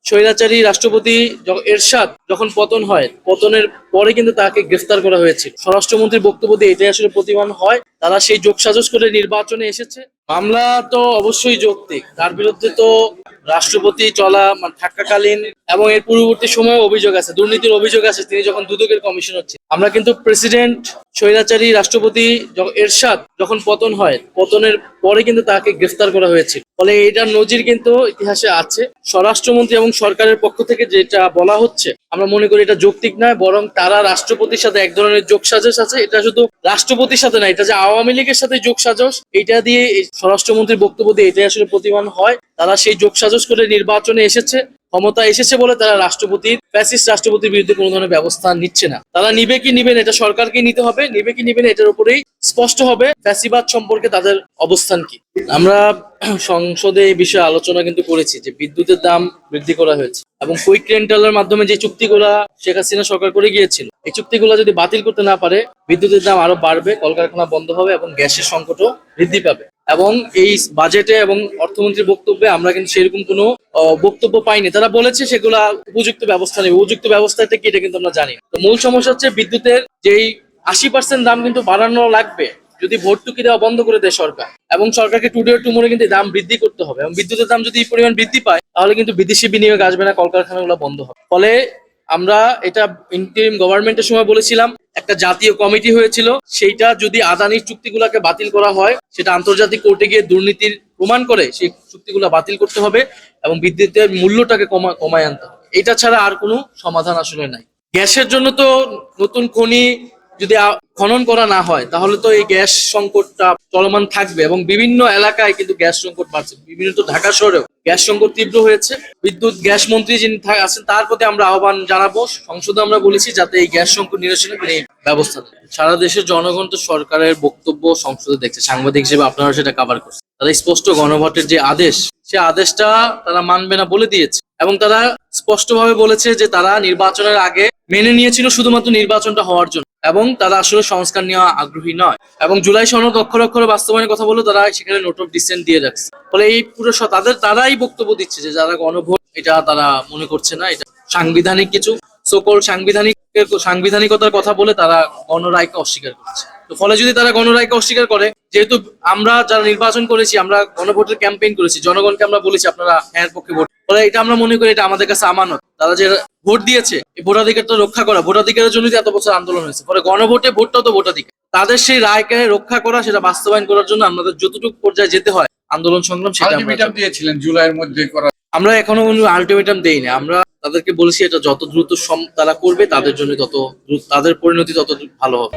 স্বৈরাচারী রাষ্ট্রপতি এরশাদ যখন পতন হয়, পতনের পরে কিন্তু তাকে গ্রেফতার করা হয়েছিল। স্বরাষ্ট্রমন্ত্রীর বক্তব্য দিয়ে এটাই আসলে প্রতীয়মান হয় তারা সেই যোগসাজশ করে নির্বাচনে এসেছে। মামলা তো অবশ্যই যৌক্তিক, তার বিরুদ্ধে তো রাষ্ট্রপতি থাকাকালীন এবং এর পূর্ববর্তী সময়ে অভিযোগ আছে, দুর্নীতির অভিযোগ আছে, তিনি যখন দুদকের কমিশনার ছিলেন। আমরা কিন্তু প্রেসিডেন্ট স্বৈরাচারী রাষ্ট্রপতি এরশাদ যখন পতন হয়, পতনের পরে কিন্তু তাকে গ্রেফতার করা হয়েছিল। ফলে এটার নজির কিন্তু ইতিহাসে আছে। স্বরাষ্ট্রমন্ত্রী এবং সরকারের পক্ষ থেকে যেটা বলা হচ্ছে, আমরা মনে করি এটা যৌক্তিক নয়, বরং তারা রাষ্ট্রপতির সাথে এক ধরনের যোগসাজশ আছে। এটা শুধু রাষ্ট্রপতির সাথে না, এটা যে আওয়ামী লীগের সাথে যোগসাজশ, এটা দিয়ে স্বরাষ্ট্রমন্ত্রীর বক্তব্য দিয়ে এটাই আসলে প্রতীয়মান হয় তারা সেই যোগসাজশ করে নির্বাচনে এসেছে, ক্ষমতা এসেছে বলে তারা ফ্যাসিস্ট রাষ্ট্রপতির বিরুদ্ধে কোনো ধরনের ব্যবস্থা নিচ্ছে না। তারা নিবে কি নিবে না এটা সরকারকে নিতে হবে, নিবে কি নিবে না এটার উপরেই স্পষ্ট হবে ফ্যাসিবাদ সম্পর্কে তাদের অবস্থান কি। আমরা সংসদে এই বিষয়ে আলোচনা কিন্তু করেছি যে বিদ্যুতের দাম বৃদ্ধি করা হয়েছে এবং কুইক রেন্টালের মাধ্যমে যে চুক্তিগুলা শেখ হাসিনা সরকার করে গিয়েছিল, এই চুক্তিগুলা যদি বাতিল করতে না পারে বিদ্যুতের দাম আরো বাড়বে, কলকারখানা বন্ধ হবে এবং গ্যাসের সংকটও বৃদ্ধি পাবে। এবং এই বাজেটে এবং অর্থমন্ত্রীর বক্তব্যে আমরা কিন্তু সেরকম কোনো বক্তব্য পাইনি। তারা বলেছে সেগুলা উপযুক্ত ব্যবস্থা নেবে, উপযুক্ত ব্যবস্থাটা কি এটা কিন্তু আমরা জানি না। তো মূল সমস্যা হচ্ছে বিদ্যুতের যেই 80% দাম কিন্তু বাড়ানো লাগবে যদি ভর্তুকি দেওয়া বন্ধ করে দেয় সরকার, এবং সরকারকে টুডে টুমোরে কিন্তু দাম বৃদ্ধি করতে হবে, এবং বিদ্যুতের দাম যদি এই পরিমাণ বৃদ্ধি পায় তাহলে কিন্তু বিদেশি বিনিয়োগ আসবে না, কলকারখানাগুলো বন্ধ হবে। ফলে আমরা এটা ইন্টারিম গভর্নমেন্টের সময় বলেছিলাম, একটা জাতীয় কমিটি হয়েছিল, সেইটা যদি আদানির চুক্তিগুলোকে বাতিল করা হয়, সেটা আন্তর্জাতিক কোর্টে গিয়ে দুর্নীতির প্রমাণ করে সেই চুক্তিগুলো বাতিল করতে হবে এবং বিদ্যুতের মূল্যটাকে কমায় আনতে হবে। এটা ছাড়া আর কোনো সমাধান আসলে নাই। গ্যাসের জন্য তো নতুন খনি যদি খনন করা না হয় তাহলে তো এই গ্যাস সংকটটা চলমান থাকবে এবং বিভিন্ন এলাকায় কিন্তু গ্যাস সংকট বাড়ছে, বিভিন্ন তো ঢাকা শহরেও গ্যাস সংকট তীব্র হয়েছে। বিদ্যুৎ গ্যাস মন্ত্রী যিনি আছেন তার প্রতি আমরা আহ্বান জানাবো, সংসদে আমরা বলেছি যাতে এই গ্যাস সংকট নিরসনে তিনি ব্যবস্থা নেন। সারা দেশের জনগণ তো সরকারের বক্তব্য সংসদে দেখছে, সাংবাদিক হিসেবে আপনারা সেটা কভার করছেন। তারা স্পষ্ট গণভোটের যে আদেশ, সে আদেশটা তারা মানবে না বলে দিয়েছে এবং তারা স্পষ্টভাবে বলেছে যে তারা নির্বাচনের আগে মেনে নিয়েছিল শুধুমাত্র নির্বাচনটা হওয়ার জন্য, এবং তারা আসলে সংস্কার নেওয়া আগ্রহী নয়। এবং জুলাই সনদ অক্ষরে অক্ষরে বাস্তবায়নের কথা বলে তারা সেখানে নোট অফ ডিসেন্ট দিয়ে রাখছে। ফলে এই পুরো তারাই বক্তব্য দিচ্ছে যে যারা গণভোট এটা তারা মনে করছে না, এটা সাংবিধানিক কিছু সকল সাংবিধানিকতার কথা বলে তারা গণরায়কে অস্বীকার করছে। তো ফলে যদি তারা গণরায়কে অস্বীকার করে, যেহেতু আমরা যারা নির্বাচন করেছি, আমরা গণভোটের ক্যাম্পেইন করেছি, জনগণকে আমরা বলেছি আপনারা হ্যাঁ পক্ষে ভোট, ফলে এটা আমরা মনে করি এটা আমাদের কাছে আমানত। তারা যে ভোট দিয়েছে এই ভোটাধিকারটা রক্ষা করা, ভোটাধিকারের জন্য এত বছর আন্দোলন হয়েছে, ফলে গণভোটে ভোটটাও তো ভোটাধিকার, তাদের সেই রায়কে রক্ষা করা, সেটা বাস্তবায়ন করার জন্য আমাদের যতটুকু পর্যায়ে যেতে হয় আন্দোলন সংগ্রাম, সেটা আমরা দিয়েছিলেন জুলাইয়ের মধ্যে করা। আমরা এখনো কোনো আলটিমেটাম দেইনি। আমরা তাদেরকে বলেছি এটা যত দ্রুত তারা করবে তাদের জন্য তত তাদের পরিণতি তত ভালো হবে।